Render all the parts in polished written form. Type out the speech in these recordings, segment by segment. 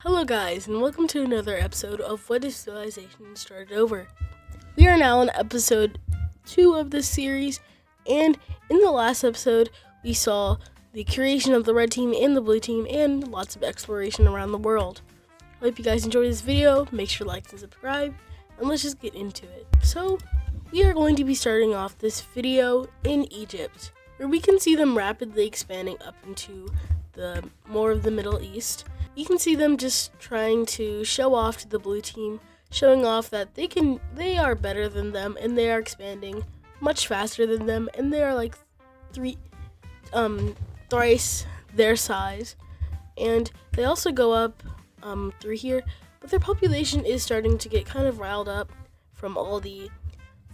Hello guys, and welcome to another episode of What If Civilization Started Over. We are now on episode 2 of this series, and in the last episode, we saw the creation of the red team and the blue team, and lots of exploration around the world. I hope you guys enjoyed this video. Make sure to like and subscribe, and let's just get into it. So, we are going to be starting off this video in Egypt, where we can see them rapidly expanding up into more of the Middle East. You can see them just trying to show off to the blue team, showing off that they are better than them, and they are expanding much faster than them, and they are like thrice their size. And they also go up through here, but their population is starting to get kind of riled up from all the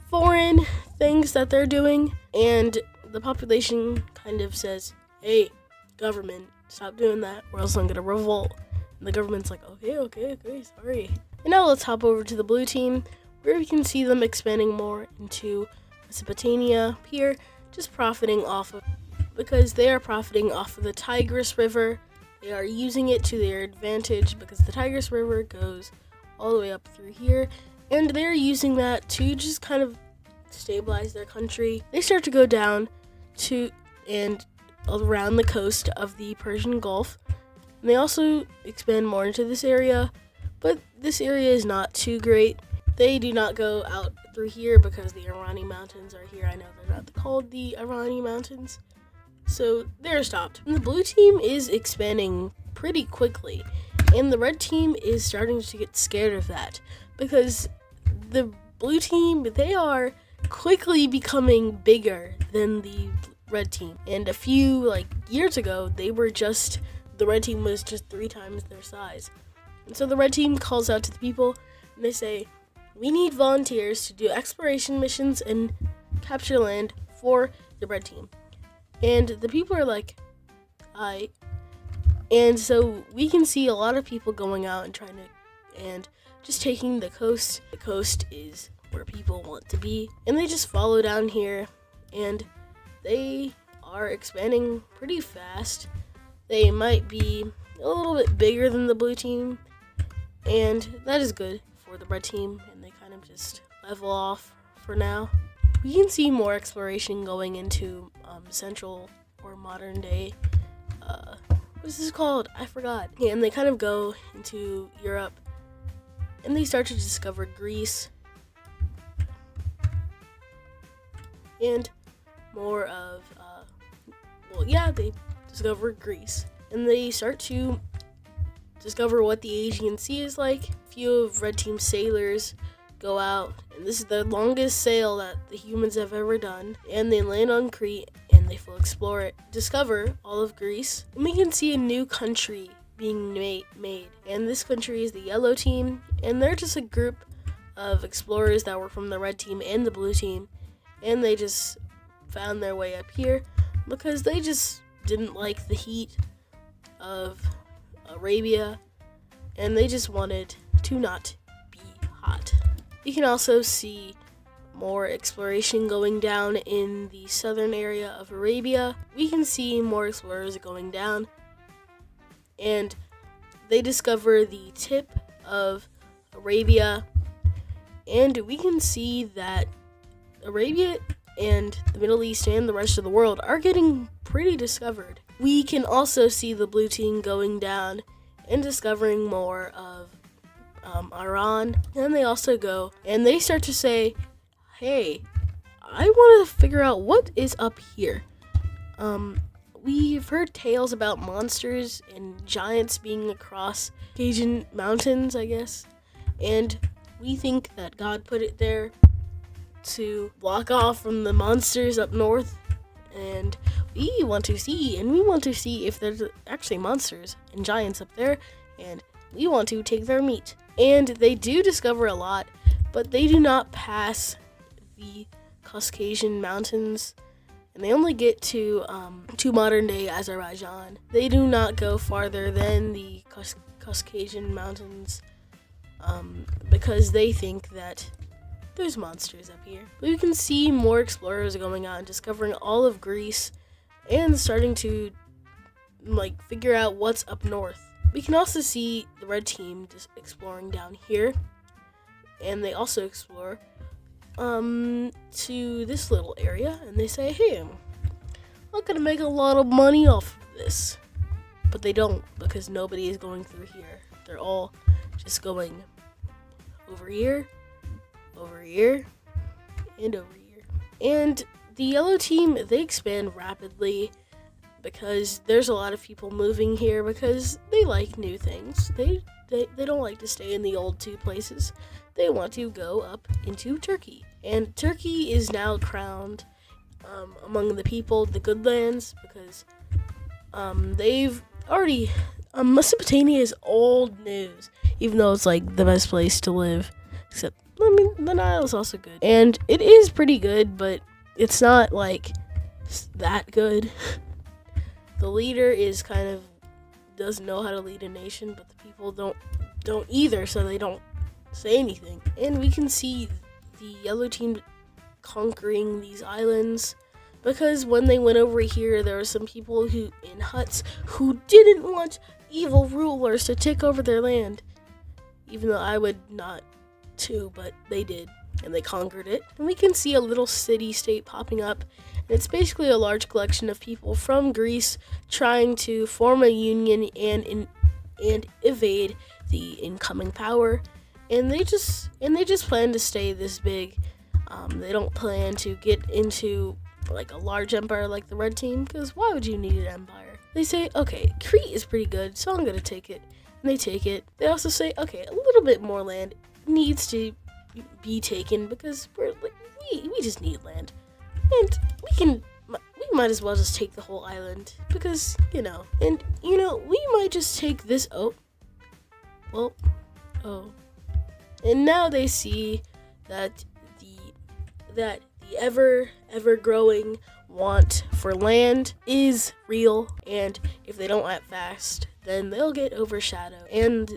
foreign things that they're doing, and the population kind of says, "Hey, government, stop doing that, or else I'm gonna revolt." And the government's like, okay, sorry. And now let's hop over to the blue team, where we can see them expanding more into Mesopotamia here, just because they are profiting off of the Tigris River. They are using it to their advantage because the Tigris River goes all the way up through here, and they're using that to just kind of stabilize their country. They start to go down to and around the coast of the Persian Gulf. And they also expand more into this area, but this area is not too great. They do not go out through here because the Irani Mountains are here. I know they're not called the Irani Mountains, so they're stopped. And the blue team is expanding pretty quickly, and the red team is starting to get scared of that because the blue team, they are quickly becoming bigger than the red team. And a few years ago, the red team was just 3 times their size. And so the red team calls out to the people, and they say, "We need volunteers to do exploration missions and capture land for the red team." And the people are like, "Aye." And so we can see a lot of people going out and just taking the coast. The coast is where people want to be, and they just follow down here, and they are expanding pretty fast. They might be a little bit bigger than the blue team, and that is good for the red team, and they kind of just level off for now. We can see more exploration going into central or modern day, what is this called? I forgot. Yeah, and they kind of go into Europe, and they start to discover Greece, and more of, they discover Greece, and they start to discover what the Aegean Sea is like. A few of red team sailors go out, and this is the longest sail that the humans have ever done, and they land on Crete, and they will explore it, discover all of Greece, and we can see a new country being made, and this country is the yellow team, and they're just a group of explorers that were from the red team and the blue team, and they just found their way up here because they just didn't like the heat of Arabia, and they just wanted to not be hot. You can also see more exploration going down in the southern area of Arabia. We can see more explorers going down, and they discover the tip of Arabia, and we can see that Arabia and the Middle East and the rest of the world are getting pretty discovered. We can also see the blue team going down and discovering more of Iran. And they also go and they start to say, "Hey, I want to figure out what is up here. We've heard tales about monsters and giants being across Caucasus Mountains, I guess. And we think that God put it there to block off from the monsters up north, and we want to see if there's actually monsters and giants up there, and we want to take their meat." And they do discover a lot, but they do not pass the Caucasus Mountains, and they only get to modern day Azerbaijan. They do not go farther than the Caucasus Mountains because they think that there's monsters up here. But you can see more explorers going out and discovering all of Greece and starting to figure out what's up north. We can also see the red team just exploring down here, and they also explore to this little area, and they say, hey, I'm gonna make a lot of money off of this. But they don't, because nobody is going through here. They're all just going over here, over here, and over here. And the yellow team, they expand rapidly because there's a lot of people moving here because they like new things. They don't like to stay in the old two places. They want to go up into Turkey. And Turkey is now crowned among the people the good lands because they've already Mesopotamia is old news, even though it's like the best place to live. Except, I mean, the Nile is also good, and it is pretty good, but it's not like that good. The leader is kind of doesn't know how to lead a nation, but the people don't either, so they don't say anything. And we can see the yellow team conquering these islands. Because when they went over here, there were some people who in huts who didn't want evil rulers to take over their land. Even though I would not too, but they did. And they conquered it. And we can see a little city-state popping up. And it's basically a large collection of people from Greece trying to form a union and evade the incoming power. And they just plan to stay this big. They don't plan to get into like a large empire like the red team, because why would you need an empire? They say, okay, Crete is pretty good, so I'm gonna take it. And they take it. They also say, okay, a little bit more land needs to be taken because we just need land, and we might as well just take the whole island because we might just take this. And now they see that the ever growing want for land is real, and if they don't act fast, then they'll get overshadowed and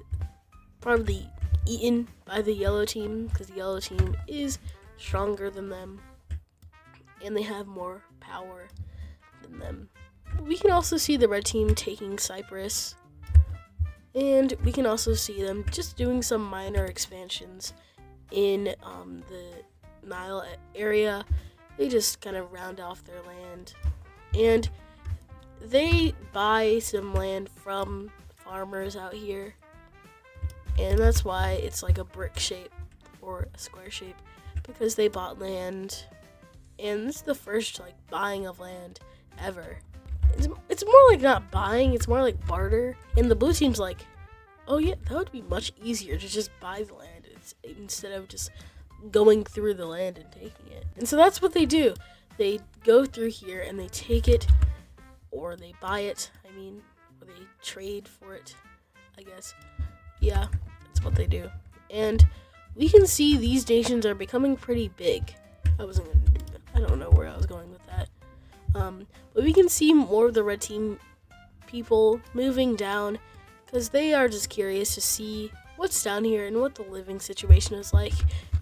probably eaten by the yellow team, because the yellow team is stronger than them and they have more power than them. We can also see the red team taking Cyprus, and we can also see them just doing some minor expansions in the Nile area. They just kind of round off their land, and they buy some land from farmers out here, and that's why it's like a brick shape or a square shape, because they bought land, and this is the first like buying of land ever. It's more like not buying, it's more like barter, and the blue team's like, oh yeah, that would be much easier to just buy the land instead of just going through the land and taking it. And so that's what they do. They go through here and they take it, or they buy it, or they trade for it, I guess. Yeah, that's what they do. And we can see these nations are becoming pretty big. I don't know where I was going with that. But we can see more of the red team people moving down, because they are just curious to see what's down here and what the living situation is like.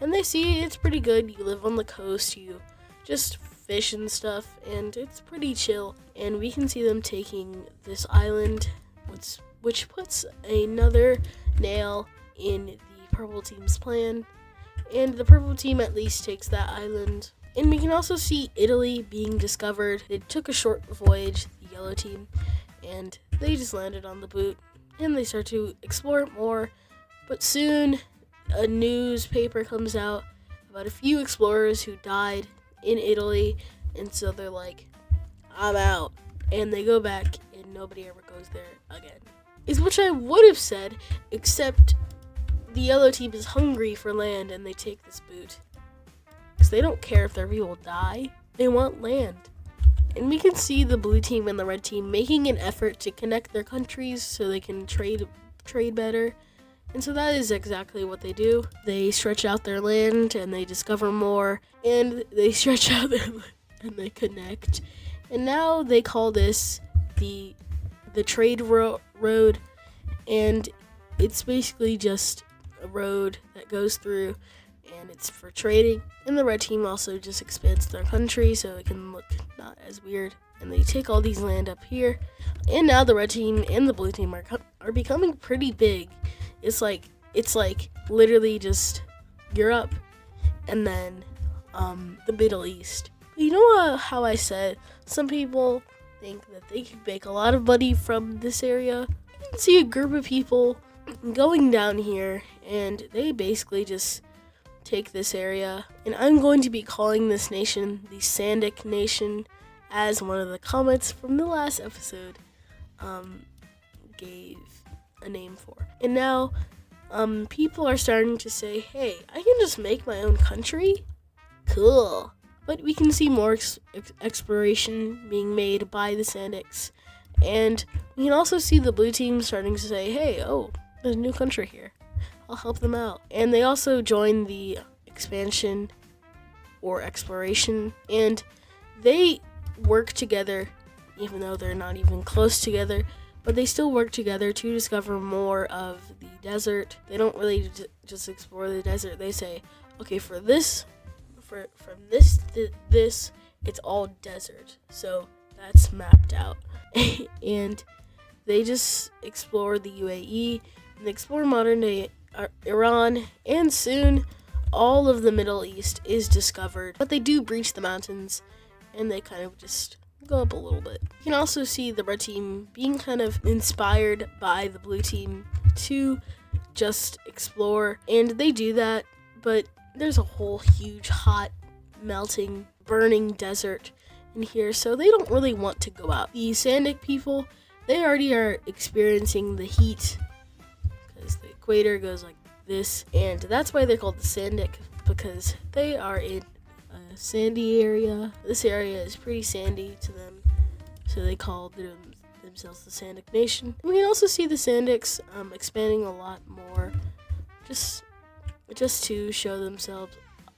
And they see it's pretty good. You live on the coast, you just fish and stuff, and it's pretty chill. And we can see them taking this island, which puts another nail in the purple team's plan. And the purple team at least takes that island. And we can also see Italy being discovered. They took a short voyage, the yellow team, and they just landed on the boot. And they start to explore it more. But soon, a newspaper comes out about a few explorers who died in Italy. And so they're like, I'm out. And they go back, and nobody ever goes there again. Is which I would have said, except the yellow team is hungry for land, and they take this boot. Because they don't care if their people die. They want land. And we can see the blue team and the red team making an effort to connect their countries so they can trade better. And so that is exactly what they do. They stretch out their land and they discover more, and they stretch out their land and they connect. And now they call this the trade road, and it's basically just a road that goes through, and it's for trading. And the red team also just expands their country so it can look not as weird. And they take all these land up here. And now the red team and the blue team are becoming pretty big. It's like literally just Europe and then the Middle East. You know how I said some people think that they can make a lot of money from this area? You can see a group of people going down here, and they basically just take this area. And I'm going to be calling this nation the Sandic Nation, as one of the comments from the last episode gave a name for. And now people are starting to say, hey, I can just make my own country? Cool. But we can see more exploration being made by the Sandics. And we can also see the blue team starting to say, hey, there's a new country here. I'll help them out. And they also join the expansion or exploration. And they work together, even though they're not even close together. But they still work together to discover more of the desert. They don't really just explore the desert. They say, okay, from this to this, it's all desert. So that's mapped out. And they just explore the UAE, and they explore modern day Iran, and soon all of the Middle East is discovered. But they do breach the mountains, and they kind of just go up a little bit. You can also see the red team being kind of inspired by the blue team to just explore, and they do that, but there's a whole huge hot melting burning desert in here, so they don't really want to go out. The Sandic people, they already are experiencing the heat because the equator goes like this, and that's why they're called the Sandic, because they are in a sandy area. This area is pretty sandy to them, so they call themselves the Sandic Nation. And we can also see the Sandics expanding a lot more, just to show themselves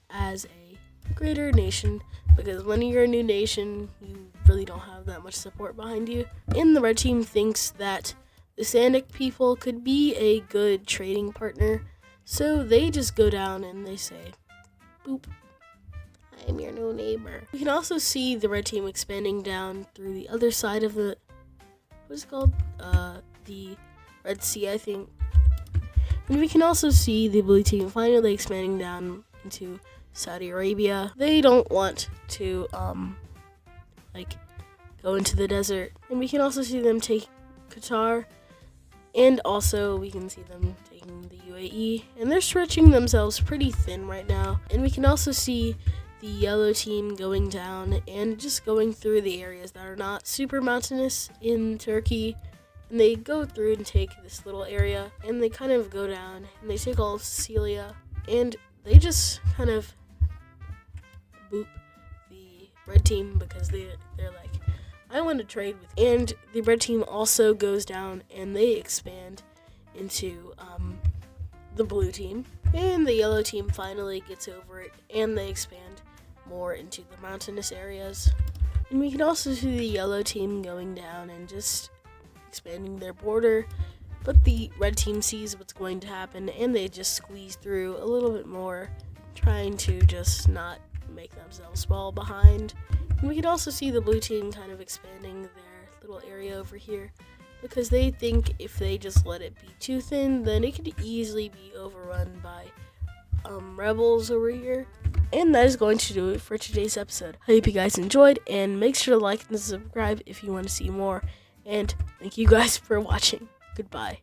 as a greater nation, because when you're a new nation, you really don't have that much support behind you. And the red team thinks that the Sandic people could be a good trading partner, so they just go down and they say, boop, I'm your new neighbor. We can also see the red team expanding down through the other side of the, what is it called? The Red Sea, I think. And we can also see the blue team finally expanding down into Saudi Arabia. They don't want to go into the desert. And we can also see them take Qatar, and also we can see them taking the UAE, and they're stretching themselves pretty thin right now. And we can also see the yellow team going down and just going through the areas that are not super mountainous in Turkey. And they go through and take this little area, and they kind of go down, and they take all of Sicilia, and they just kind of boop the red team because they're like, I want to trade with. And the red team also goes down, and they expand into the blue team. And the yellow team finally gets over it, and they expand more into the mountainous areas. And we can also see the yellow team going down and just expanding their border, but the red team sees what's going to happen, and they just squeeze through a little bit more, trying to just not make themselves fall behind. And we can also see the blue team kind of expanding their little area over here, because they think if they just let it be too thin, then it could easily be overrun by rebels over here. And that is going to do it for today's episode. I hope you guys enjoyed, and make sure to like and subscribe if you want to see more. And thank you guys for watching. Goodbye.